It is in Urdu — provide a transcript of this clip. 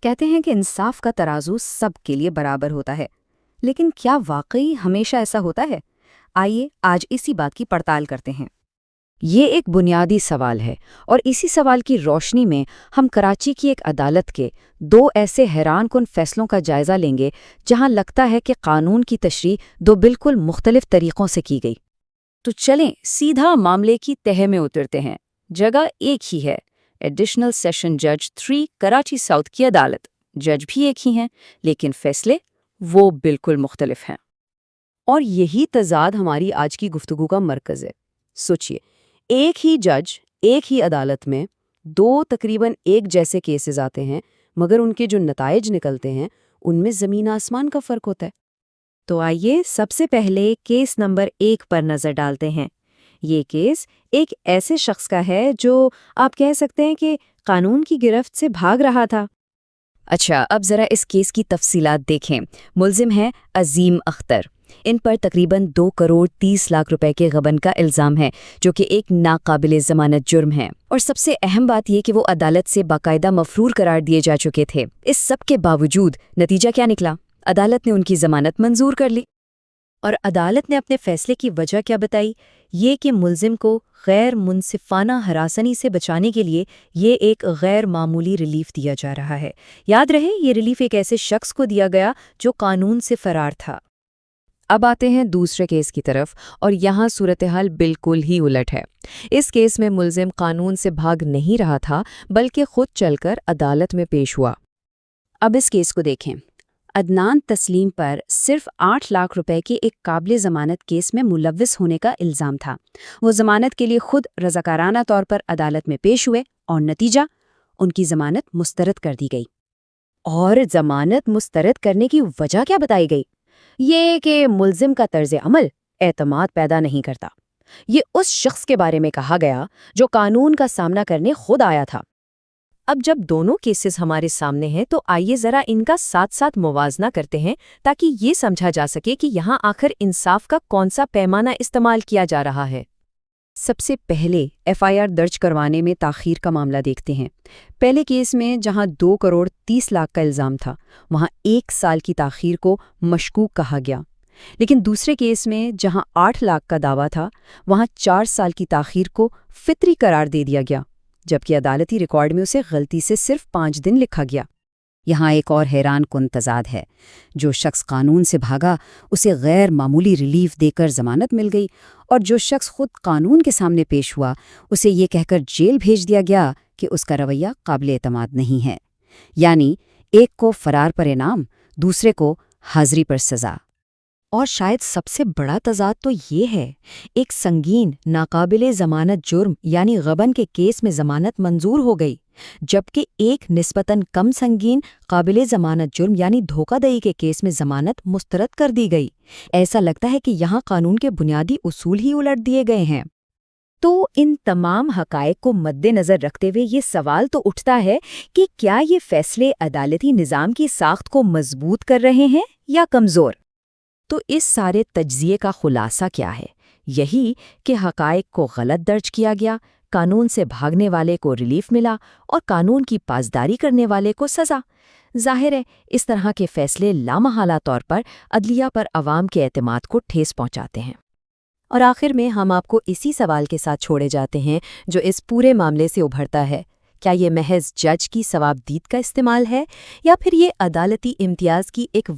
کہتے ہیں کہ انصاف کا ترازو سب کے لیے برابر ہوتا ہے، لیکن کیا واقعی ہمیشہ ایسا ہوتا ہے؟ آئیے آج اسی بات کی پڑتال کرتے ہیں۔ یہ ایک بنیادی سوال ہے اور اسی سوال کی روشنی میں ہم کراچی کی ایک عدالت کے 2 ایسے حیران کن فیصلوں کا جائزہ لیں گے جہاں لگتا ہے کہ قانون کی تشریح 2 بالکل مختلف طریقوں سے کی گئی۔ تو چلیں سیدھا معاملے کی تہہ میں اترتے ہیں۔ جگہ ایک ہی ہے، ایڈیشنل سیشن جج 3 کراچی ساؤتھ کی عدالت۔ جج بھی ایک ہی ہیں، لیکن فیصلے وہ بالکل مختلف ہیں۔ اور یہی تضاد ہماری آج کی گفتگو کا مرکز ہے۔ سوچئے، ایک ہی جج ایک ہی عدالت میں 2 تقریباً ایک جیسے کیسز آتے ہیں، مگر ان کے جو نتائج نکلتے ہیں ان میں زمین آسمان کا فرق ہوتا ہے۔ تو آئیے سب سے پہلے کیس نمبر 1 پر نظر ڈالتے ہیں۔ یہ کیس ایک ایسے شخص کا ہے جو آپ کہہ سکتے ہیں کہ قانون کی گرفت سے بھاگ رہا تھا۔ اچھا، اب ذرا اس کیس کی تفصیلات دیکھیں۔ ملزم ہے عظیم اختر۔ ان پر تقریباً 2 کروڑ 30 لاکھ روپے کے غبن کا الزام ہے، جو کہ ایک ناقابل ضمانت جرم ہے۔ اور سب سے اہم بات یہ کہ وہ عدالت سے باقاعدہ مفرور قرار دیے جا چکے تھے۔ اس سب کے باوجود نتیجہ کیا نکلا؟ عدالت نے ان کی ضمانت منظور کر لی۔ اور عدالت نے اپنے فیصلے کی وجہ کیا بتائی؟ یہ کہ ملزم کو غیر منصفانہ ہراسانی سے بچانے کے لیے یہ ایک غیر معمولی ریلیف دیا جا رہا ہے۔ یاد رہے، یہ ریلیف ایک ایسے شخص کو دیا گیا جو قانون سے فرار تھا۔ اب آتے ہیں دوسرے کیس کی طرف، اور یہاں صورتحال بالکل ہی الٹ ہے۔ اس کیس میں ملزم قانون سے بھاگ نہیں رہا تھا، بلکہ خود چل کر عدالت میں پیش ہوا۔ اب اس کیس کو دیکھیں۔ عدنان تسلیم پر صرف 8 لاکھ روپے کے ایک قابل ضمانت کیس میں ملوث ہونے کا الزام تھا۔ وہ ضمانت کے لیے خود رضاکارانہ طور پر عدالت میں پیش ہوئے اور نتیجہ ان کی ضمانت مسترد کر دی گئی۔ اور ضمانت مسترد کرنے کی وجہ کیا بتائی گئی؟ یہ کہ ملزم کا طرز عمل اعتماد پیدا نہیں کرتا۔ یہ اس شخص کے بارے میں کہا گیا جو قانون کا سامنا کرنے خود آیا تھا۔ اب جب دونوں کیسز ہمارے سامنے ہیں تو آئیے ذرا ان کا ساتھ ساتھ موازنہ کرتے ہیں، تاکہ یہ سمجھا جا سکے کہ یہاں آخر انصاف کا کون سا پیمانہ استعمال کیا جا رہا ہے۔ سب سے پہلے FIR درج کروانے میں تاخیر کا معاملہ دیکھتے ہیں۔ پہلے کیس میں جہاں 2 کروڑ 30 لاکھ کا الزام تھا، وہاں 1 سال کی تاخیر کو مشکوک کہا گیا۔ لیکن دوسرے کیس میں جہاں 8 لاکھ کا دعویٰ تھا، وہاں 4 سال کی تاخیر کو فطری قرار دے دیا گیا، جبکہ عدالتی ریکارڈ میں اسے غلطی سے صرف 5 دن لکھا گیا۔ یہاں ایک اور حیران کن تضاد ہے۔ جو شخص قانون سے بھاگا اسے غیر معمولی ریلیف دے کر ضمانت مل گئی، اور جو شخص خود قانون کے سامنے پیش ہوا اسے یہ کہہ کر جیل بھیج دیا گیا کہ اس کا رویہ قابل اعتماد نہیں ہے۔ یعنی ایک کو فرار پر انعام، دوسرے کو حاضری پر سزا۔ اور شاید سب سے بڑا تضاد تو یہ ہے، ایک سنگین ناقابل ضمانت جرم یعنی غبن کے کیس میں ضمانت منظور ہو گئی، جبکہ ایک نسبتاً کم سنگین قابل ضمانت جرم یعنی دھوکہ دہی کے کیس میں ضمانت مسترد کر دی گئی۔ ایسا لگتا ہے کہ یہاں قانون کے بنیادی اصول ہی الٹ دیے گئے ہیں۔ تو ان تمام حقائق کو مد نظر رکھتے ہوئے یہ سوال تو اٹھتا ہے کہ کیا یہ فیصلے عدالتی نظام کی ساخت کو مضبوط کر رہے ہیں یا کمزور؟ تو اس سارے تجزیے کا خلاصہ کیا ہے؟ یہی کہ حقائق کو غلط درج کیا گیا، قانون سے بھاگنے والے کو ریلیف ملا اور قانون کی پاسداری کرنے والے کو سزا۔ ظاہر ہے اس طرح کے فیصلے لامحالہ طور پر عدلیہ پر عوام کے اعتماد کو ٹھیس پہنچاتے ہیں۔ اور آخر میں ہم آپ کو اسی سوال کے ساتھ چھوڑے جاتے ہیں جو اس پورے معاملے سے ابھرتا ہے۔ کیا یہ محض جج کی ثوابدید کا استعمال ہے، یا پھر یہ عدالتی امتیاز کی ایک